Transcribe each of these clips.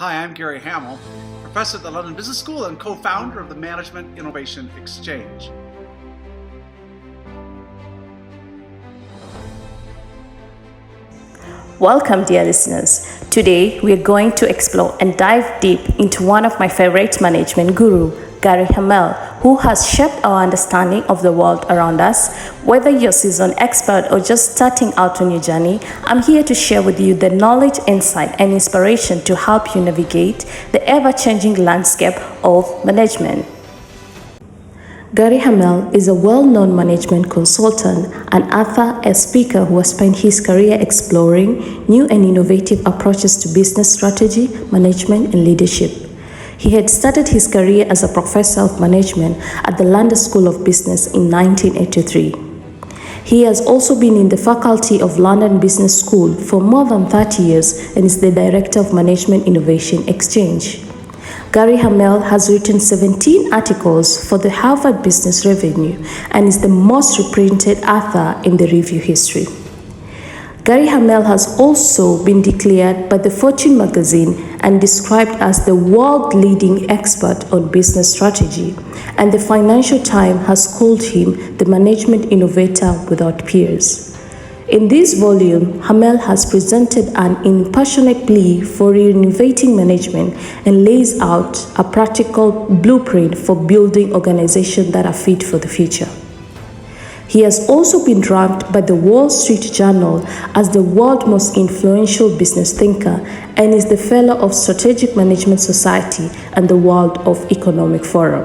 Hi, I'm Gary Hamel, professor at the London Business School and co-founder of the Management Innovation Exchange. Welcome, dear listeners. Today, we are going to explore and dive deep into one of my favorite management guru, Gary Hamel, who has shaped our understanding of the world around us. Whether you're a seasoned expert or just starting out on your journey, I'm here to share with you the knowledge, insight, and inspiration to help you navigate the ever-changing landscape of management. Gary Hamel is a well-known management consultant, an author, and speaker who has spent his career exploring new and innovative approaches to business strategy, management, and leadership. He had started his career as a professor of management at the London School of Business in 1983. He has also been in the faculty of London Business School for more than 30 years and is the director of Management Innovation Exchange. Gary Hamel has written 17 articles for the Harvard Business Review and is the most reprinted author in the review history. Gary Hamel has also been declared by the Fortune magazine and described as the world-leading expert on business strategy, and the Financial Times has called him the management innovator without peers. In this volume, Hamel has presented an impassionate plea for reinnovating management and lays out a practical blueprint for building organizations that are fit for the future. He has also been ranked by the Wall Street Journal as the world's most influential business thinker and is the fellow of Strategic Management Society and the World of Economic Forum.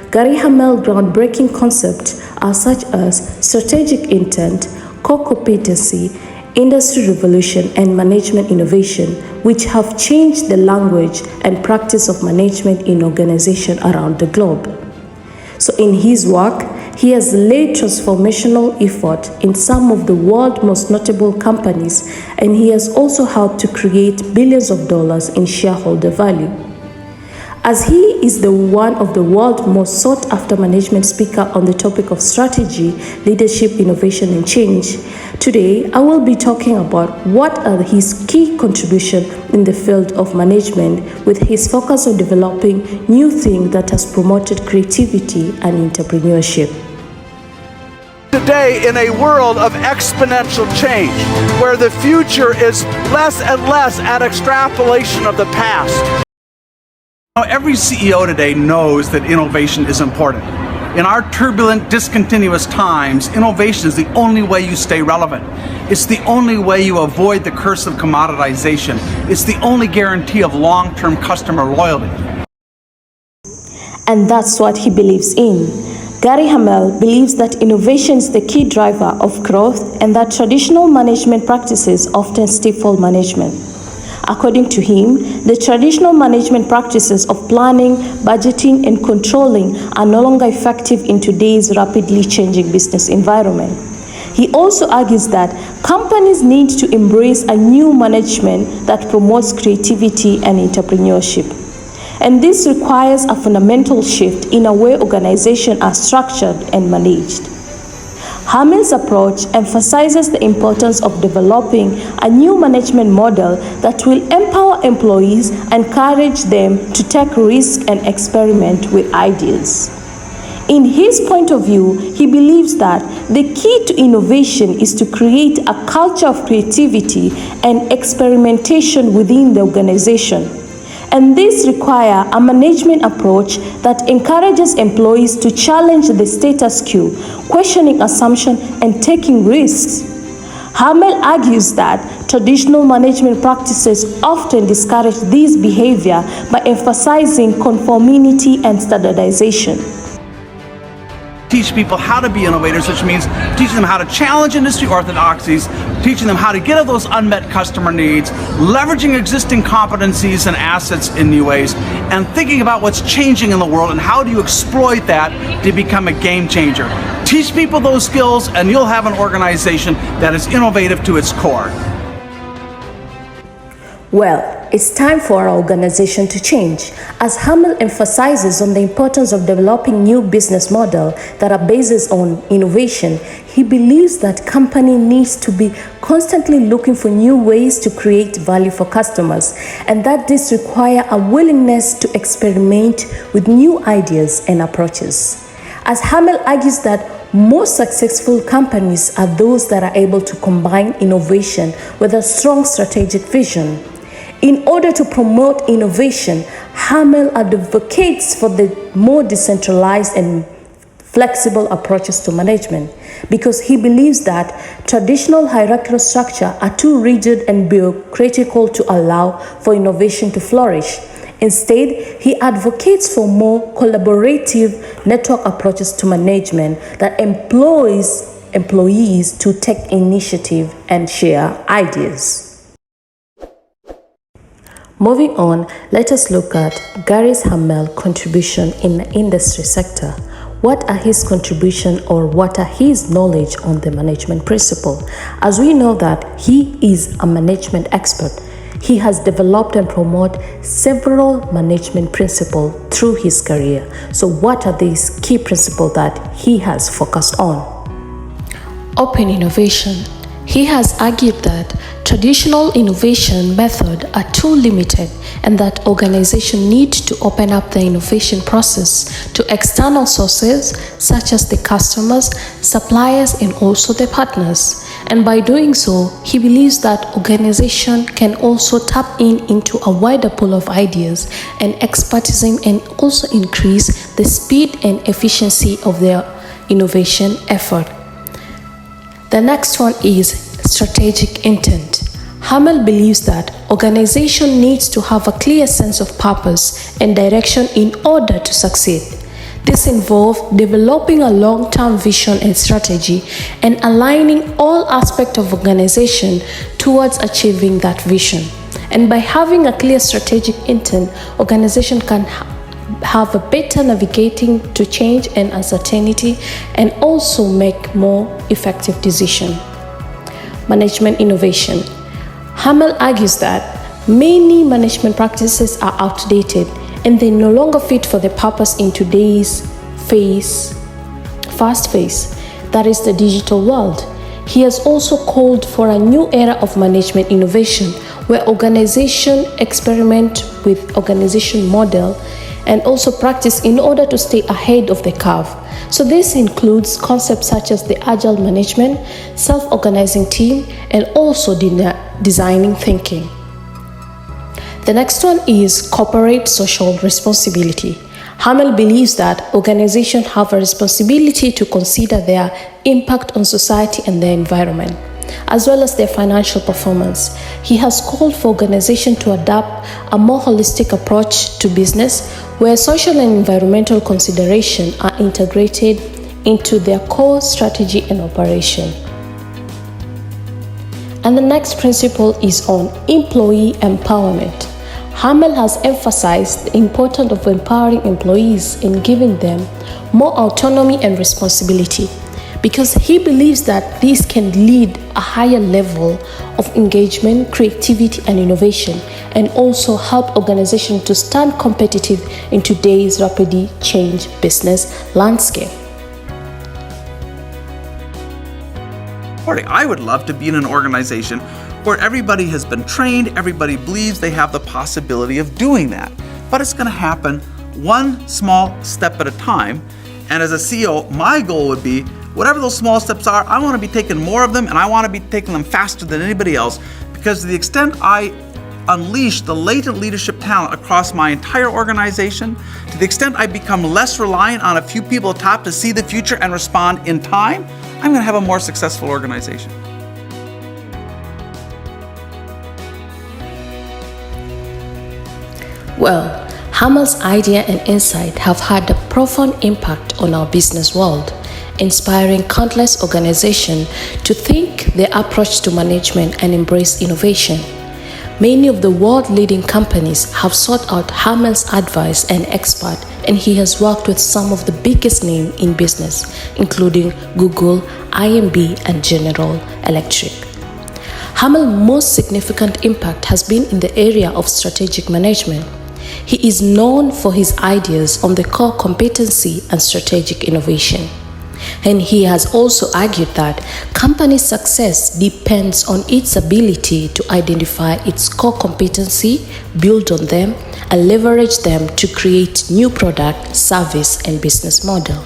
Gary Hamel's groundbreaking concepts are such as strategic intent, core competency, industry revolution, and management innovation, which have changed the language and practice of management in organizations around the globe. So in his work, he has led transformational effort in some of the world's most notable companies, and he has also helped to create billions of dollars in shareholder value. As he is the one of the world's most sought-after management speaker on the topic of strategy, leadership, innovation, and change, today I will be talking about what are his key contributions in the field of management, with his focus on developing new things that has promoted creativity and entrepreneurship. Today, in a world of exponential change, where the future is less and less an extrapolation of the past. Every CEO today knows that innovation is important. In our turbulent, discontinuous times, innovation is the only way you stay relevant. It's the only way you avoid the curse of commoditization. It's the only guarantee of long-term customer loyalty. And that's what he believes in. Gary Hamel believes that innovation is the key driver of growth and that traditional management practices often stifle management. According to him, the traditional management practices of planning, budgeting, and controlling are no longer effective in today's rapidly changing business environment. He also argues that companies need to embrace a new management that promotes creativity and entrepreneurship. And this requires a fundamental shift in the way organizations are structured and managed. Hamel's approach emphasizes the importance of developing a new management model that will empower employees and encourage them to take risks and experiment with ideas. In his point of view, he believes that the key to innovation is to create a culture of creativity and experimentation within the organization. And this requires a management approach that encourages employees to challenge the status quo, questioning assumptions, and taking risks. Hamel argues that traditional management practices often discourage this behavior by emphasizing conformity and standardization. Teach people how to be innovators, which means teaching them how to challenge industry orthodoxies, teaching them how to get at those unmet customer needs, leveraging existing competencies and assets in new ways, and thinking about what's changing in the world and how do you exploit that to become a game changer. Teach people those skills and you'll have an organization that is innovative to its core. Well, that it's time for our organization to change. As Hamel emphasizes on the importance of developing new business models that are based on innovation, he believes that company needs to be constantly looking for new ways to create value for customers, and that this requires a willingness to experiment with new ideas and approaches. As Hamel argues that most successful companies are those that are able to combine innovation with a strong strategic vision. In order to promote innovation, Hamel advocates for the more decentralized and flexible approaches to management because he believes that traditional hierarchical structure are too rigid and bureaucratical to allow for innovation to flourish. Instead, he advocates for more collaborative network approaches to management that employs employees to take initiative and share ideas. Moving on, let us look at Gary Hamel's contribution in the industry sector. What are his contribution or what are his knowledge on the management principle? As we know that he is a management expert, he has developed and promoted several management principles through his career. So what are these key principles that he has focused on? Open innovation. He has argued that traditional innovation methods are too limited and that organizations need to open up the innovation process to external sources such as the customers, suppliers, and also the partners. And by doing so, he believes that organizations can also tap into a wider pool of ideas and expertise and also increase the speed and efficiency of their innovation effort. The next one is strategic intent. Hamel believes that organization needs to have a clear sense of purpose and direction in order to succeed. This involves developing a long-term vision and strategy and aligning all aspects of organization towards achieving that vision. And by having a clear strategic intent, organization can have a better navigating to change and uncertainty and also make more effective decisions. Management innovation. Hamel argues that many management practices are outdated and they no longer fit for the purpose in today's fast phase, that is the digital world. He has also called for a new era of management innovation where organizations experiment with organization model and also practice in order to stay ahead of the curve. So this includes concepts such as the agile management, self-organizing team, and also designing thinking. The next one is corporate social responsibility. Hamel believes that organizations have a responsibility to consider their impact on society and their environment, as well as their financial performance. He has called for organizations to adopt a more holistic approach to business where social and environmental considerations are integrated into their core strategy and operation. And the next principle is on employee empowerment. Hamel has emphasized the importance of empowering employees and giving them more autonomy and responsibility, because he believes that this can lead a higher level of engagement, creativity, and innovation, and also help organizations to stand competitive in today's rapidly changing business landscape. I would love to be in an organization where everybody has been trained, everybody believes they have the possibility of doing that. But it's going to happen one small step at a time. And as a CEO, my goal would be, whatever those small steps are, I want to be taking more of them and I want to be taking them faster than anybody else, because to the extent I unleash the latent leadership talent across my entire organization, to the extent I become less reliant on a few people at top to see the future and respond in time, I'm going to have a more successful organization. Well, Hamel's idea and insight have had a profound impact on our business world, inspiring countless organizations to think their approach to management and embrace innovation. Many of the world-leading companies have sought out Hamel's advice and expert, and he has worked with some of the biggest names in business, including Google, IMB, and General Electric. Hamel's most significant impact has been in the area of strategic management. He is known for his ideas on the core competency and strategic innovation. And he has also argued that company success depends on its ability to identify its core competency, build on them, and leverage them to create new product, service, and business model.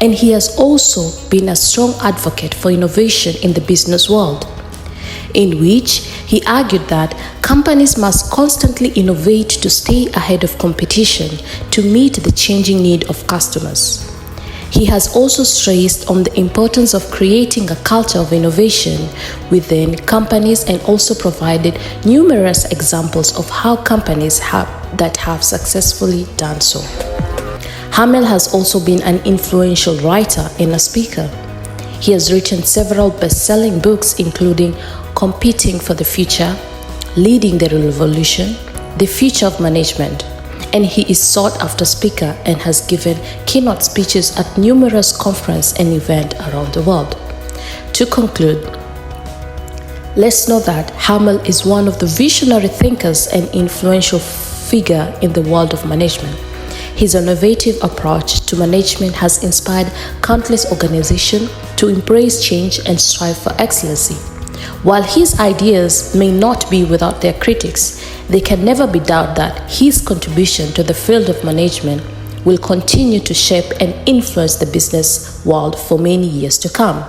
And he has also been a strong advocate for innovation in the business world, in which he argued that companies must constantly innovate to stay ahead of competition to meet the changing need of customers. He has also stressed on the importance of creating a culture of innovation within companies and also provided numerous examples of how companies have successfully done so. Hamel has also been an influential writer and a speaker. He has written several best-selling books including Competing for the Future, Leading the Revolution, The Future of Management, and he is sought-after speaker and has given keynote speeches at numerous conferences and events around the world. To conclude, let's know that Hamel is one of the visionary thinkers and influential figure in the world of management. His innovative approach to management has inspired countless organizations to embrace change and strive for excellency. While his ideas may not be without their critics, there can never be doubt that his contribution to the field of management will continue to shape and influence the business world for many years to come.